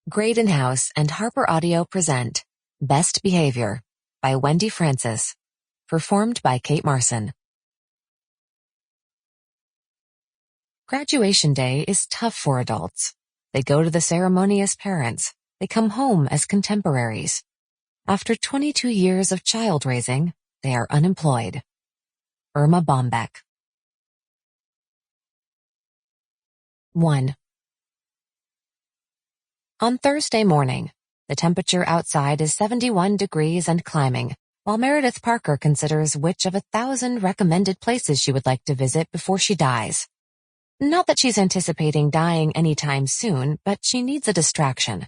Graydon House and Harper Audio present Best Behavior by Wendy Francis, performed by Kate Marson. Graduation day is tough for adults. They go to the ceremony as parents. They come home as contemporaries. After 22 years of child raising, they are unemployed. Irma Bombeck. 1. On Thursday morning, the temperature outside is 71 degrees and climbing, while Meredith Parker considers which of 1,000 recommended places she would like to visit before she dies. Not that she's anticipating dying anytime soon, but she needs a distraction.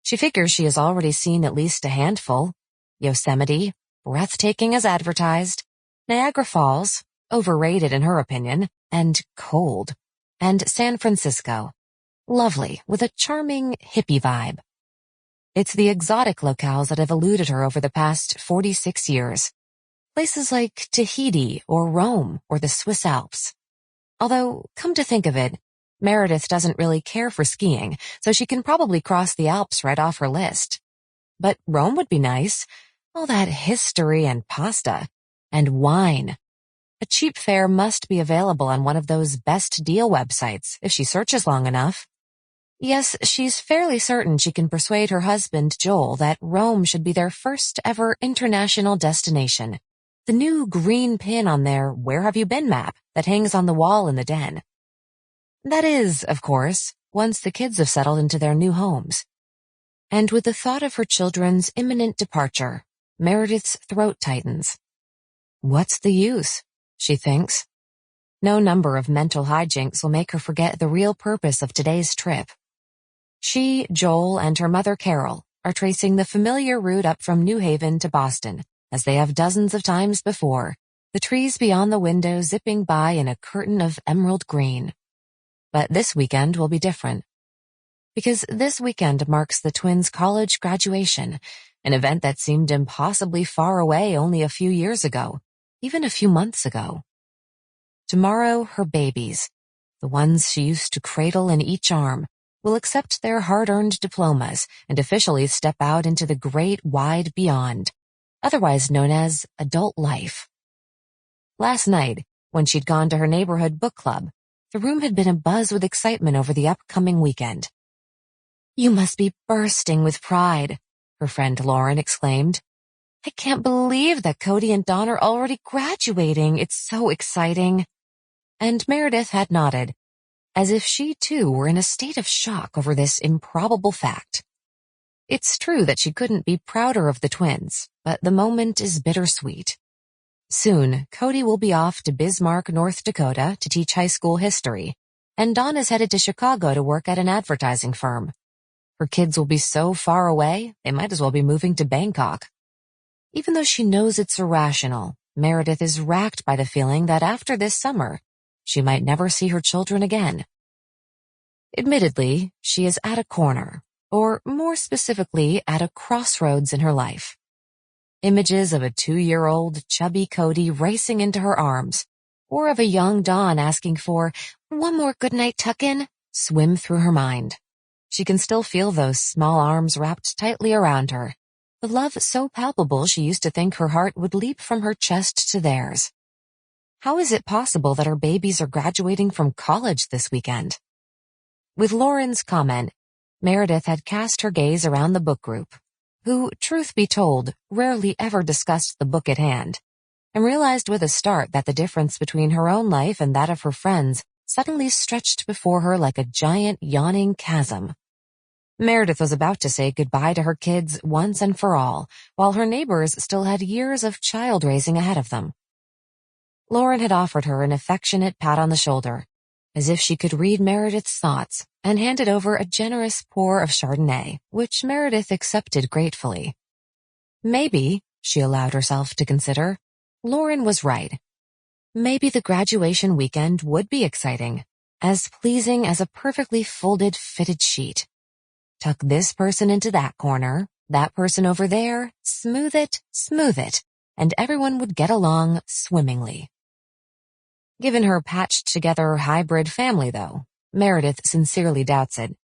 She figures she has already seen at least a handful: Yosemite, breathtaking as advertised; Niagara Falls, overrated in her opinion, and cold; and San Francisco, lovely, with a charming hippie vibe. It's the exotic locales that have eluded her over the past 46 years. Places like Tahiti or Rome or the Swiss Alps. Although, come to think of it, Meredith doesn't really care for skiing, so she can probably cross the Alps right off her list. But Rome would be nice. All that history and pasta. And wine. A cheap fare must be available on one of those best deal websites if she searches long enough. Yes, she's fairly certain she can persuade her husband, Joel, that Rome should be their first ever international destination. The new green pin on their "Where Have You Been" map that hangs on the wall in the den. That is, of course, once the kids have settled into their new homes. And with the thought of her children's imminent departure, Meredith's throat tightens. What's the use? She thinks. No number of mental hijinks will make her forget the real purpose of today's trip. She, Joel, and her mother Carol are tracing the familiar route up from New Haven to Boston, as they have dozens of times before, the trees beyond the window zipping by in a curtain of emerald green. But this weekend will be different. Because this weekend marks the twins' college graduation, an event that seemed impossibly far away only a few years ago, even a few months ago. Tomorrow, her babies, the ones she used to cradle in each arm, will accept their hard-earned diplomas and officially step out into the great wide beyond, otherwise known as adult life. Last night, when she'd gone to her neighborhood book club, the room had been abuzz with excitement over the upcoming weekend. "You must be bursting with pride," her friend Lauren exclaimed. "I can't believe that Cody and Dawn are already graduating. It's so exciting." And Meredith had nodded, as if she too were in a state of shock over this improbable fact. It's true that she couldn't be prouder of the twins, but the moment is bittersweet. Soon, Cody will be off to Bismarck, North Dakota to teach high school history, and Dawn is headed to Chicago to work at an advertising firm. Her kids will be so far away, they might as well be moving to Bangkok. Even though she knows it's irrational, Meredith is racked by the feeling that after this summer, she might never see her children again. Admittedly, she is at a corner, or more specifically, at a crossroads in her life. Images of a 2-year-old chubby Cody racing into her arms, or of a young Dawn asking for "one more goodnight tuck-in," swim through her mind. She can still feel those small arms wrapped tightly around her, the love so palpable she used to think her heart would leap from her chest to theirs. How is it possible that her babies are graduating from college this weekend? With Lauren's comment, Meredith had cast her gaze around the book group, who, truth be told, rarely ever discussed the book at hand, and realized with a start that the difference between her own life and that of her friends suddenly stretched before her like a giant yawning chasm. Meredith was about to say goodbye to her kids once and for all, while her neighbors still had years of child raising ahead of them. Lauren had offered her an affectionate pat on the shoulder, as if she could read Meredith's thoughts, and handed over a generous pour of Chardonnay, which Meredith accepted gratefully. Maybe, she allowed herself to consider, Lauren was right. Maybe the graduation weekend would be exciting, as pleasing as a perfectly folded fitted sheet. Tuck this person into that corner, that person over there, smooth it, and everyone would get along swimmingly. Given her patched-together hybrid family, though, Meredith sincerely doubts it.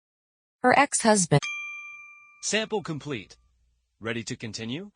Her ex-husband Sample complete. Ready to continue?